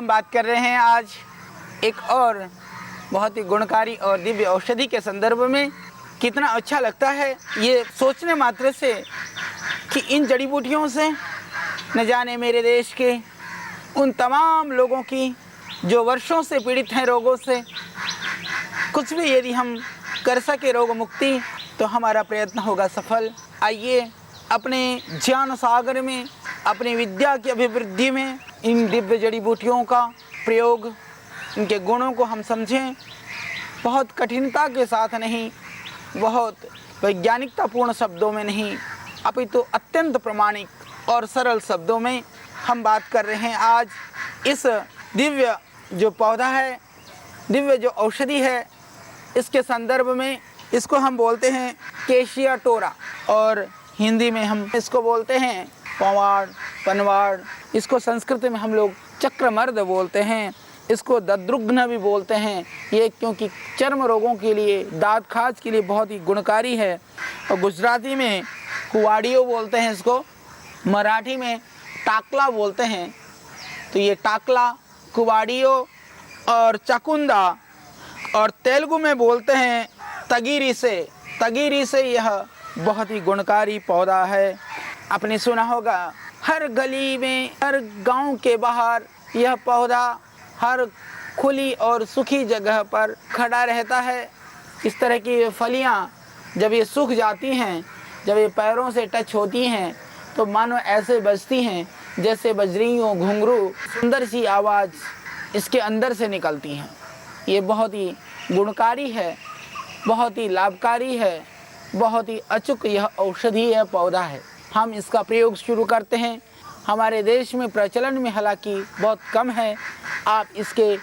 हम बात कर रहे हैं आज एक और बहुत ही गुणकारी और दिव्य औषधि के संदर्भ में। कितना अच्छा लगता है ये सोचने मात्र से कि इन जड़ी बूटियों से न जाने मेरे देश के उन तमाम लोगों की जो वर्षों से पीड़ित हैं रोगों से, कुछ भी यदि हम कर सके रोग मुक्ति तो हमारा प्रयत्न होगा सफल। आइए अपने ज्ञान सागर में, अपनी विद्या की अभिवृद्धि में इन दिव्य जड़ी बूटियों का प्रयोग, इनके गुणों को हम समझें। बहुत कठिनता के साथ नहीं, बहुत वैज्ञानिकतापूर्ण शब्दों में नहीं, अपितु अत्यंत प्रामाणिक और सरल शब्दों में हम बात कर रहे हैं आज इस दिव्य जो पौधा है, दिव्य जो औषधि है, इसके संदर्भ में। इसको हम बोलते हैं केशिया टोरा और हिंदी में हम इसको बोलते हैं पवाड़, पनवाड़। इसको संस्कृत में हम लोग चक्रमर्द बोलते हैं, इसको दद्रुघ्न भी बोलते हैं। ये क्योंकि चर्म रोगों के लिए, दांत खाज के लिए बहुत ही गुणकारी है। और गुजराती में कुवाड़ियो बोलते हैं इसको, मराठी में टाकला बोलते हैं। तो ये टाकला, कुवाड़ियो और चकुंदा, और तेलुगु में बोलते हैं तगीरी से यह बहुत ही गुणकारी पौधा है। आपने सुना होगा हर गली में, हर गांव के बाहर यह पौधा हर खुली और सूखी जगह पर खड़ा रहता है। इस तरह की फलियां जब ये सूख जाती हैं, जब ये पैरों से टच होती हैं तो मानो ऐसे बजती हैं जैसे बजरियों घुंघरू, सुंदर सी आवाज़ इसके अंदर से निकलती हैं। ये बहुत ही गुणकारी है, बहुत ही लाभकारी है, बहुत ही अचूक यह औषधीय पौधा है। हम इसका प्रयोग शुरू करते हैं। हमारे देश में प्रचलन में हालांकि बहुत कम है। आप इसके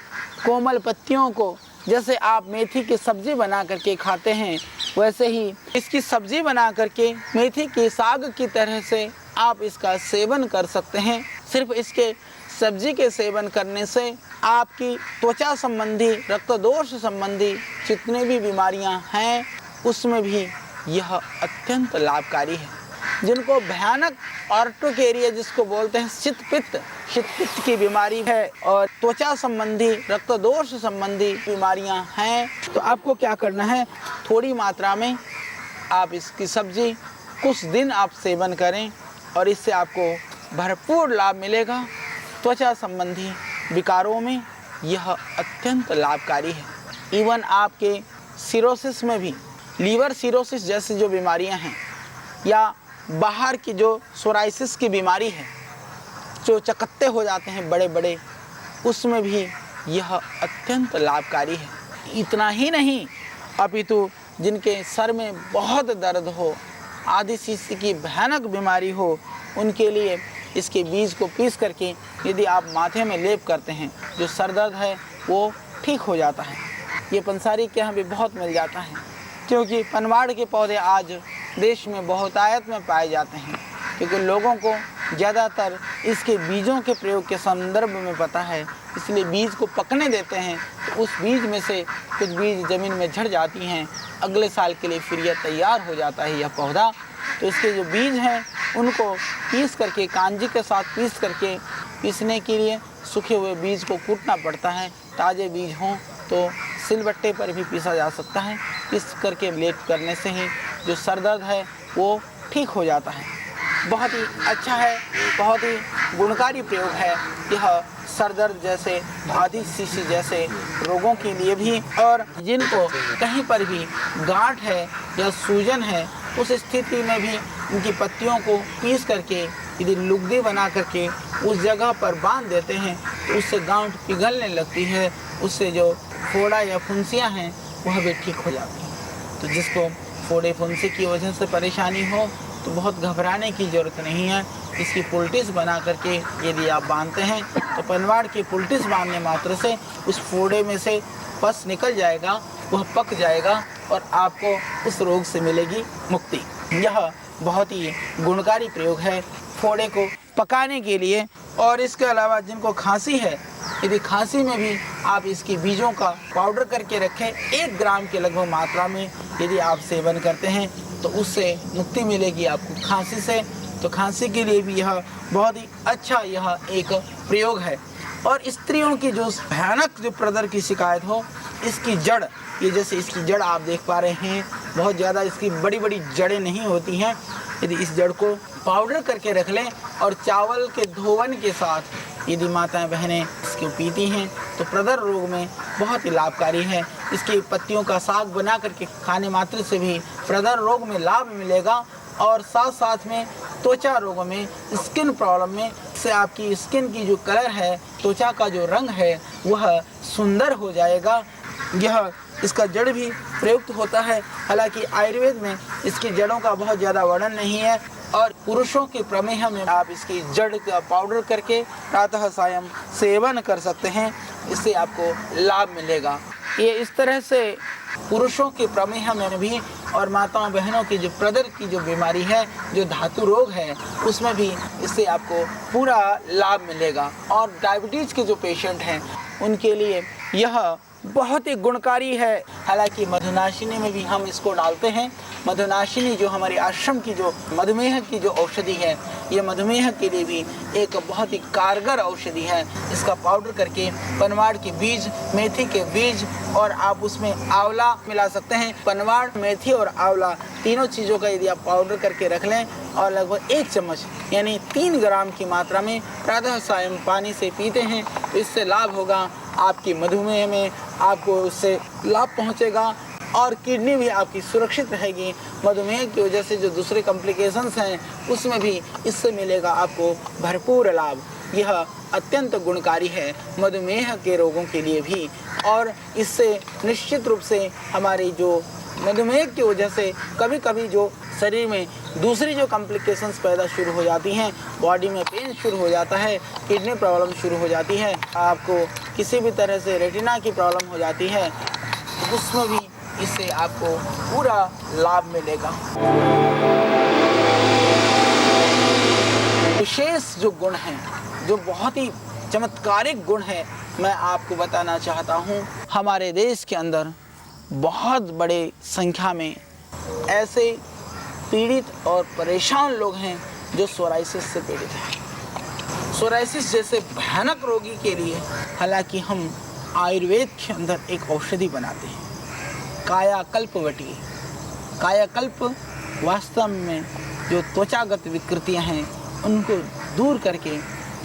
कोमल पत्तियों को, जैसे आप मेथी की सब्ज़ी बना करके खाते हैं, वैसे ही इसकी सब्ज़ी बना करके मेथी के साग की तरह से आप इसका सेवन कर सकते हैं। सिर्फ इसके सब्जी के सेवन करने से आपकी त्वचा संबंधी, रक्त दोष संबंधी जितने भी बीमारियां हैं उसमें भी यह अत्यंत लाभकारी है। जिनको भयानक ऑर्टोकेरिया जिसको बोलते हैं, शीत पित्त की बीमारी है और त्वचा संबंधी, रक्त दोष संबंधी बीमारियां हैं, तो आपको क्या करना है, थोड़ी मात्रा में आप इसकी सब्जी कुछ दिन आप सेवन करें और इससे आपको भरपूर लाभ मिलेगा। त्वचा संबंधी विकारों में यह अत्यंत लाभकारी है। इवन आपके सिरोसिस में भी, लीवर सिरोसिस जैसी जो बीमारियां हैं, या बाहर की जो सोराइसिस की बीमारी है, जो चकत्ते हो जाते हैं बड़े बड़े, उसमें भी यह अत्यंत लाभकारी है। इतना ही नहीं, अपितु जिनके सर में बहुत दर्द हो, आदि शीशी की भयानक बीमारी हो, उनके लिए इसके बीज को पीस करके यदि आप माथे में लेप करते हैं, जो सर दर्द है वो ठीक हो जाता है। ये पंसारी के यहाँ भी बहुत मिल जाता है, क्योंकि पनवाड़ के पौधे आज देश में बहुतायत में पाए जाते हैं, क्योंकि लोगों को ज़्यादातर इसके बीजों के प्रयोग के संदर्भ में पता है, इसलिए बीज को पकने देते हैं। तो उस बीज में से कुछ बीज ज़मीन में झड़ जाती हैं, अगले साल के लिए फिर यह तैयार हो जाता है यह पौधा। तो इसके जो बीज हैं उनको पीस करके, कांजी के साथ पीस करके, पीसने के लिए सूखे हुए बीज को कूटना पड़ता है। ताज़े बीज हों तो सिलबट्टे पर भी पीसा जा सकता है। पीस करके लेप करने से ही जो सर दर्द है वो ठीक हो जाता है। बहुत ही अच्छा है, बहुत ही गुणकारी प्रयोग है यह सर दर्द जैसे, आदि शीशी जैसे रोगों के लिए भी। और जिनको कहीं पर भी गांठ है या सूजन है, उस स्थिति में भी इनकी पत्तियों को पीस करके यदि लुगदी बना करके उस जगह पर बांध देते हैं तो उससे गांठ पिघलने लगती है, उससे जो फोड़ा या फुंसियाँ हैं वह भी ठीक हो जाती हैं। तो जिसको फोड़े फुंसी की वजह से परेशानी हो तो बहुत घबराने की ज़रूरत नहीं है। इसकी पुल्टिस बना करके यदि आप बांधते हैं तो पनवाड़ की पुल्टिस बांधने मात्र से उस फोड़े में से पस निकल जाएगा, वह पक जाएगा और आपको उस रोग से मिलेगी मुक्ति। यह बहुत ही गुणकारी प्रयोग है फोड़े को पकाने के लिए। और इसके अलावा जिनको खांसी है, यदि खांसी में भी आप इसके बीजों का पाउडर करके रखें, 1 ग्राम के लगभग मात्रा में यदि आप सेवन करते हैं तो उससे मुक्ति मिलेगी आपको खांसी से। तो खांसी के लिए भी यह बहुत ही अच्छा यह एक प्रयोग है। और स्त्रियों की जो भयानक जो प्रदर की शिकायत हो, इसकी जड़, ये जैसे इसकी जड़ आप देख पा रहे हैं, बहुत ज़्यादा इसकी बड़ी बड़ी जड़ें नहीं होती हैं। यदि इस जड़ को पाउडर करके रख लें और चावल के धोवन के साथ यदि माताएं बहनें इसको पीती हैं तो प्रदर रोग में बहुत ही लाभकारी है। इसकी पत्तियों का साग बना करके खाने मात्र से भी प्रदर रोग में लाभ मिलेगा और साथ साथ में त्वचा रोगों में, स्किन प्रॉब्लम में, इससे आपकी स्किन की जो कलर है, त्वचा का जो रंग है वह सुंदर हो जाएगा। यह इसका जड़ भी प्रयुक्त होता है। हालांकि आयुर्वेद में इसकी जड़ों का बहुत ज़्यादा वर्णन नहीं है और पुरुषों के प्रमेह में आप इसकी जड़ का पाउडर करके प्रातः सायं सेवन कर सकते हैं, इससे आपको लाभ मिलेगा। ये इस तरह से पुरुषों के प्रमेह में भी और माताओं बहनों की जो प्रदर की जो बीमारी है, जो धातु रोग है, उसमें भी इससे आपको पूरा लाभ मिलेगा। और डायबिटीज़ के जो पेशेंट हैं उनके लिए यह बहुत ही गुणकारी है। हालांकि मधुनाशिनी में भी हम इसको डालते हैं। मधुनाशिनी जो हमारे आश्रम की जो मधुमेह की जो औषधि है, ये मधुमेह के लिए भी एक बहुत ही कारगर औषधि है। इसका पाउडर करके पनवाड़ के बीज, मेथी के बीज और आप उसमें आंवला मिला सकते हैं। पनवाड़, मेथी और आंवला तीनों चीज़ों का यदि आप पाउडर करके रख लें और लगभग 1 चम्मच यानी 3 ग्राम की मात्रा में प्रातः सायं पानी से पीते हैं तो इससे लाभ होगा। आपकी मधुमेह में आपको उससे लाभ पहुंचेगा और किडनी भी आपकी सुरक्षित रहेगी। मधुमेह की वजह से जो दूसरे कॉम्प्लिकेशंस हैं उसमें भी इससे मिलेगा आपको भरपूर लाभ। यह अत्यंत गुणकारी है मधुमेह के रोगों के लिए भी और इससे निश्चित रूप से हमारी जो मधुमेह की वजह से कभी कभी जो शरीर में दूसरी जो कॉम्प्लिकेशंस पैदा शुरू हो जाती हैं, बॉडी में पेन शुरू हो जाता है, किडनी प्रॉब्लम शुरू हो जाती है, आपको किसी भी तरह से रेटिना की प्रॉब्लम हो जाती है, तो उसमें भी इससे आपको पूरा लाभ मिलेगा। विशेष जो गुण हैं, जो बहुत ही चमत्कारिक गुण है, मैं आपको बताना चाहता हूँ। हमारे देश के अंदर बहुत बड़े संख्या में ऐसे पीड़ित और परेशान लोग हैं जो सोराइसिस से पीड़ित हैं। सोराइसिस जैसे भयानक रोगी के लिए हालांकि हम आयुर्वेद के अंदर एक औषधि बनाते हैं, कायाकल्पवटी। कायाकल्प वास्तव में जो त्वचागत विकृतियां हैं उनको दूर करके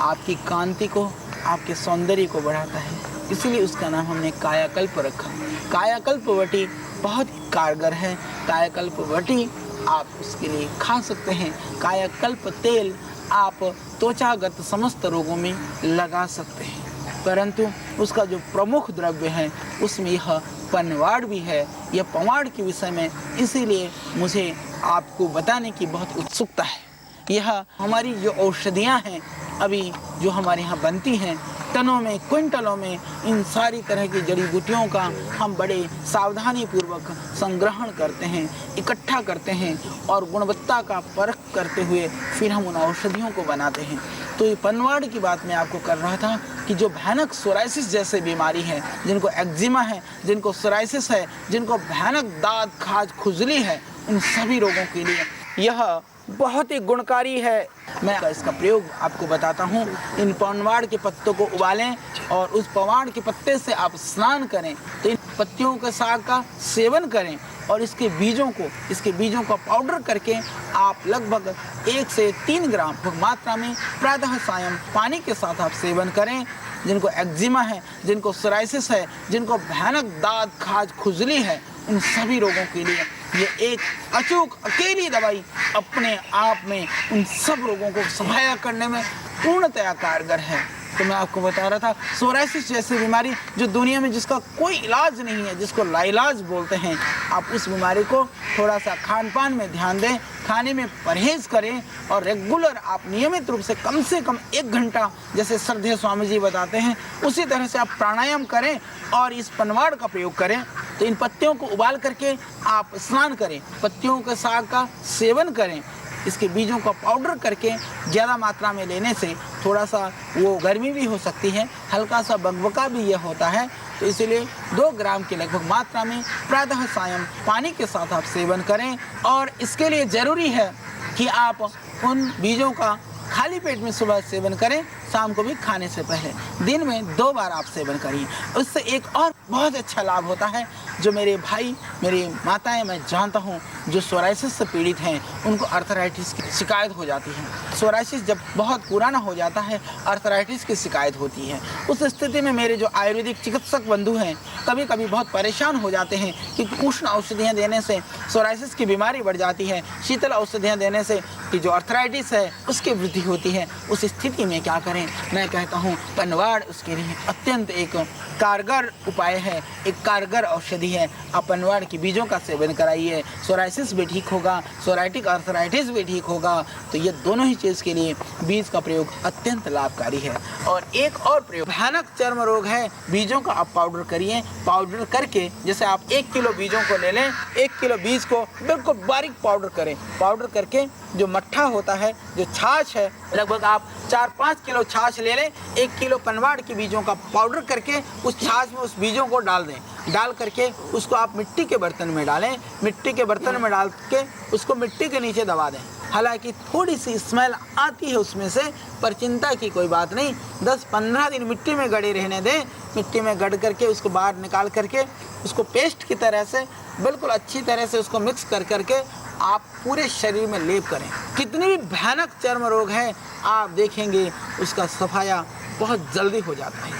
आपकी कांति को, आपके सौंदर्य को बढ़ाता है, इसीलिए उसका नाम हमने कायाकल्प रखा। कायाकल्पवटी बहुत कारगर है। कायाकल्पवटी आप उसके लिए खा सकते हैं। कायाकल्प तेल आप त्वचागत समस्त रोगों में लगा सकते हैं, परंतु उसका जो प्रमुख द्रव्य है उसमें यह पनवाड़ भी है। यह पनवाड़ के विषय में इसीलिए मुझे आपको बताने की बहुत उत्सुकता है। यह हमारी जो औषधियाँ हैं अभी जो हमारे यहाँ बनती हैं, टनों में, क्विंटलों में, इन सारी तरह की जड़ी बूटियों का हम बड़े सावधानी पूर्वक संग्रहण करते हैं, इकट्ठा करते हैं और गुणवत्ता का परख करते हुए फिर हम उन औषधियों को बनाते हैं। तो ये पनवाड़ की बात मैं आपको कर रहा था कि जो भयानक सोराइसिस जैसे बीमारी है, जिनको एक्जिमा है, जिनको सोराइसिस है, जिनको भयानक दाद, खाज, खुजली है, उन सभी रोगों के लिए यह बहुत ही गुणकारी है। मैं इसका प्रयोग आपको बताता हूँ। इन पनवाड़ के पत्तों को उबालें और उस पनवाड़ के पत्ते से आप स्नान करें, तो इन पत्तियों के साग का सेवन करें और इसके बीजों का पाउडर करके आप लगभग 1 से 3 ग्राम मात्रा में प्रातः सायं पानी के साथ आप सेवन करें। जिनको एक्जिमा है, जिनको सोराइसिस है, जिनको भयानक दाद, खाज, खुजली है, उन सभी रोगों के लिए ये एक अचूक अकेली दवाई अपने आप में उन सब रोगों को सफाया करने में पूर्णतया कारगर है। तो मैं आपको बता रहा था, सोराइसिस जैसी बीमारी जो दुनिया में जिसका कोई इलाज नहीं है, जिसको लाइलाज बोलते हैं, आप उस बीमारी को थोड़ा सा खान पान में ध्यान दें, खाने में परहेज करें और रेगुलर आप नियमित रूप से कम 1 घंटा, जैसे श्रद्धेय स्वामी जी बताते हैं, उसी तरह से आप प्राणायाम करें और इस पनवाड़ का प्रयोग करें। तो इन पत्तियों को उबाल करके आप स्नान करें, पत्तियों के साग का सेवन करें, इसके बीजों का पाउडर करके ज़्यादा मात्रा में लेने से थोड़ा सा वो गर्मी भी हो सकती है, हल्का सा बकबका भी यह होता है, तो इसलिए 2 ग्राम के लगभग मात्रा में प्रातः सायं पानी के साथ आप सेवन करें। और इसके लिए ज़रूरी है कि आप उन बीजों का खाली पेट में सुबह सेवन करें, शाम को भी खाने से पहले दिन में 2 बार आप सेवन करिए। उससे एक और बहुत अच्छा लाभ होता है। जो मेरे भाई, मेरी माताएं मैं जानता हूँ जो सोराइसिस से पीड़ित हैं, उनको अर्थराइटिस की शिकायत हो जाती है। सोराइसिस जब बहुत पुराना हो जाता है, अर्थराइटिस की शिकायत होती है। उस स्थिति में मेरे जो आयुर्वेदिक चिकित्सक बंधु हैं कभी कभी बहुत परेशान हो जाते हैं कि उष्ण औषधियाँ देने से सोराइसिस की बीमारी बढ़ जाती है, शीतल औषधियाँ देने से कि जो अर्थराइटिस है उसकी वृद्धि होती है। उस स्थिति में क्या करें? मैं कहता हूँ पनवाड़ उसके लिए अत्यंत एक कारगर उपाय है, एक कारगर औषधि है। आप पनवाड़ की बीजों का सेवन कराइए, सोराइसिस भी ठीक होगा, सोराइटिक अर्थराइटिस भी ठीक होगा। तो ये दोनों ही चीज़ के लिए बीज का प्रयोग अत्यंत लाभकारी है। और एक और प्रयोग, भयानक चर्म रोग है, बीजों का आप पाउडर करिए। पाउडर करके जैसे आप 1 किलो बीजों को ले लें, 1 किलो बीज को बिल्कुल बारीक पाउडर करें। पाउडर करके जो मट्ठा होता है, जो छाछ है, लगभग आप 4-5 किलो छाछ ले लें। 1 किलो पनवाड़ के बीजों का पाउडर करके उस छाछ में उस बीजों को डाल दें। डाल करके उसको आप मिट्टी के बर्तन में डालें। मिट्टी के बर्तन में डाल के उसको मिट्टी के नीचे दबा दें। हालांकि थोड़ी सी स्मेल आती है उसमें से, पर चिंता की कोई बात नहीं। 10-15 दिन मिट्टी में गड़े रहने दें। मिट्टी में गड़ करके उसको बाहर निकाल करके उसको पेस्ट की तरह से बिल्कुल अच्छी तरह से उसको मिक्स कर करके आप पूरे शरीर में लेप करें। कितनी भी भयानक चर्म रोग है, आप देखेंगे उसका सफाया बहुत जल्दी हो जाता है।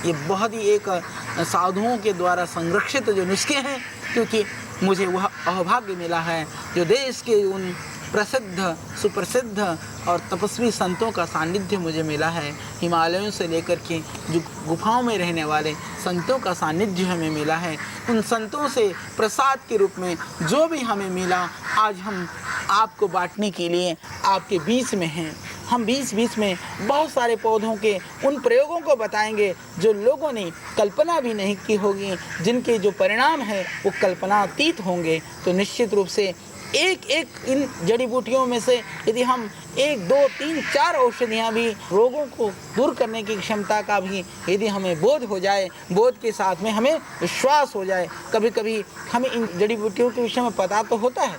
ये बहुत ही एक साधुओं के द्वारा संरक्षित जो नुस्खे हैं, क्योंकि मुझे वह अभाग्य मिला है जो देश के उन प्रसिद्ध, सुप्रसिद्ध और तपस्वी संतों का सानिध्य मुझे मिला है। हिमालयों से लेकर के जो गुफाओं में रहने वाले संतों का सानिध्य हमें मिला है। उन संतों से प्रसाद के रूप में जो भी हमें मिला, आज हम आपको बांटने के लिए आपके बीच में हैं। हम बीच में बहुत सारे पौधों के उन प्रयोगों को बताएंगे जो लोगों ने कल्पना भी नहीं की होगी, जिनके जो परिणाम हैं वो कल्पनातीत होंगे। तो निश्चित रूप से एक इन जड़ी बूटियों में से यदि हम 1, 2, 3, 4 औषधियाँ भी रोगों को दूर करने की क्षमता का भी यदि हमें बोध हो जाए, बोध के साथ में हमें विश्वास हो जाए। कभी कभी हमें इन जड़ी बूटियों के विषय में पता तो होता है,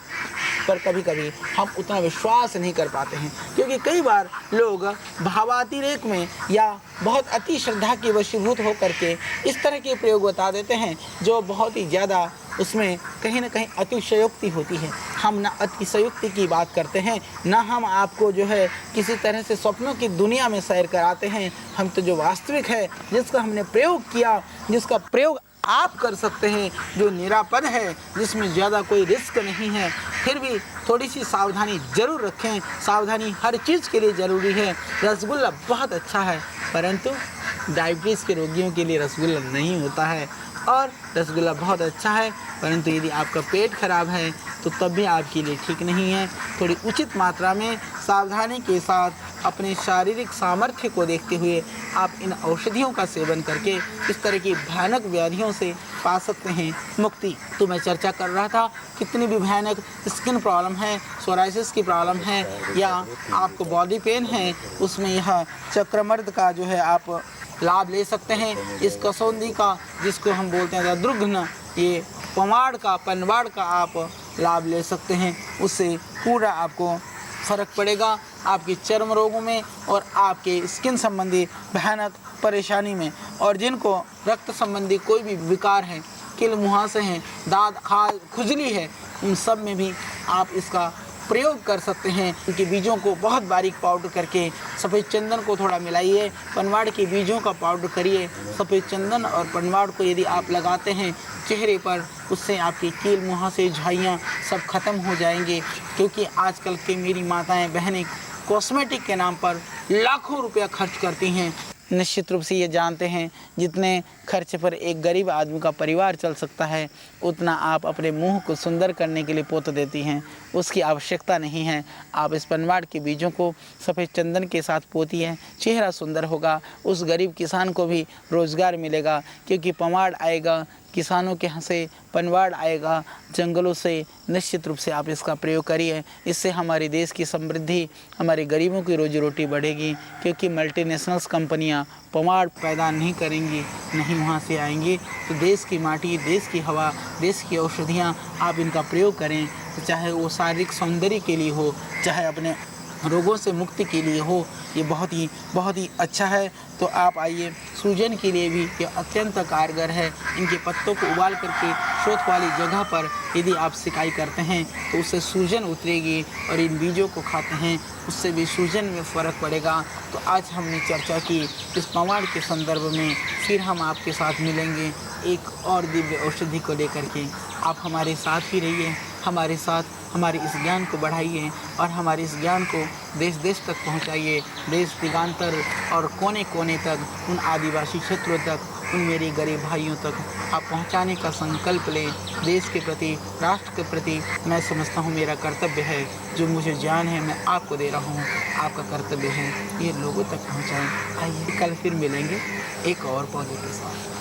पर कभी कभी हम उतना विश्वास नहीं कर पाते हैं, क्योंकि कई बार लोग भावातिरेक में या बहुत अति श्रद्धा की वशीभूत होकर के इस तरह के प्रयोग बता देते हैं जो बहुत ही ज़्यादा उसमें कहीं ना कहीं अतिशयोक्ति होती है। हम ना अतिशयोक्ति की बात करते हैं, ना हम आपको जो है किसी तरह से स्वप्नों की दुनिया में सैर कराते हैं। हम तो जो वास्तविक है, जिसका हमने प्रयोग किया, जिसका प्रयोग आप कर सकते हैं, जो निरापद है, जिसमें ज़्यादा कोई रिस्क नहीं है, फिर भी थोड़ी सी सावधानी ज़रूर रखें। सावधानी हर चीज़ के लिए ज़रूरी है। रसगुल्ला बहुत अच्छा है, परंतु डायबिटीज़ के रोगियों के लिए रसगुल्ला नहीं होता है। और रसगुल्ला बहुत अच्छा है, परंतु यदि आपका पेट खराब है तो तब भी आपके लिए ठीक नहीं है। थोड़ी उचित मात्रा में सावधानी के साथ अपने शारीरिक सामर्थ्य को देखते हुए आप इन औषधियों का सेवन करके इस तरह की भयानक व्याधियों से पा सकते हैं मुक्ति। तो मैं चर्चा कर रहा था, कितनी भी भयानक स्किन प्रॉब्लम है, सोराइसिस की प्रॉब्लम है, या आपको बॉडी पेन है, उसमें यह चक्रमर्द का जो है आप लाभ ले सकते हैं। इस कसौंदी का, जिसको हम बोलते हैं द्रुघ्न, ये पनवाड़ का आप लाभ ले सकते हैं। उससे पूरा आपको फ़र्क पड़ेगा आपके चर्म रोगों में और आपके स्किन संबंधी भयानक परेशानी में। और जिनको रक्त संबंधी कोई भी विकार है, किल मुहासे हैं, दाद खाल खुजली है, उन सब में भी आप इसका प्रयोग कर सकते हैं। उनके बीजों को बहुत बारीक पाउडर करके सफ़ेद चंदन को थोड़ा मिलाइए, पनवाड़ के बीजों का पाउडर करिए। सफ़ेद चंदन और पनवाड़ को यदि आप लगाते हैं चेहरे पर, उससे आपकी कील मुहासे झाइयाँ सब खत्म हो जाएंगे। क्योंकि आजकल के मेरी माताएं बहनें कॉस्मेटिक के नाम पर लाखों रुपया खर्च करती हैं। निश्चित रूप से ये जानते हैं जितने खर्च पर एक गरीब आदमी का परिवार चल सकता है, उतना आप अपने मुंह को सुंदर करने के लिए पोत देती हैं। उसकी आवश्यकता नहीं है। आप इस पनवाड़ के बीजों को सफ़ेद चंदन के साथ पोती हैं, चेहरा सुंदर होगा, उस गरीब किसान को भी रोज़गार मिलेगा। क्योंकि पनवाड़ आएगा, किसानों के यहाँ से पनवाड़ आएगा, जंगलों से। निश्चित रूप से आप इसका प्रयोग करिए। इससे हमारे देश की समृद्धि, हमारे गरीबों की रोजी रोटी बढ़ेगी। क्योंकि मल्टीनेशनल्स कंपनियां पनवाड़ पैदा नहीं करेंगी, नहीं वहाँ से आएंगी। तो देश की माटी, देश की हवा, देश की औषधियाँ, आप इनका प्रयोग करें। चाहे वो शारीरिक सौंदर्य के लिए हो, चाहे अपने रोगों से मुक्ति के लिए हो, ये बहुत ही अच्छा है। तो आप आइए, सूजन के लिए भी ये अत्यंत कारगर है। इनके पत्तों को उबाल करके शोथ वाली जगह पर यदि आप सिकाई करते हैं तो उससे सूजन उतरेगी, और इन बीजों को खाते हैं उससे भी सूजन में फ़र्क पड़ेगा। तो आज हमने चर्चा की, इस पवाड़ के संदर्भ में फिर हम आपके साथ मिलेंगे एक और दिव्य औषधि को लेकर के। आप हमारे साथ ही रहिए, हमारे साथ हमारे इस ज्ञान को बढ़ाइए और हमारे इस ज्ञान को देश देश तक पहुंचाइए, देश दिगांतर और कोने कोने तक, उन आदिवासी क्षेत्रों तक, उन मेरे गरीब भाइयों तक आप पहुंचाने का संकल्प लें। देश के प्रति, राष्ट्र के प्रति मैं समझता हूं मेरा कर्तव्य है। जो मुझे ज्ञान है मैं आपको दे रहा हूं, आपका कर्तव्य है ये लोगों तक पहुंचाएं। आइए कल फिर मिलेंगे एक और पौधे के साथ।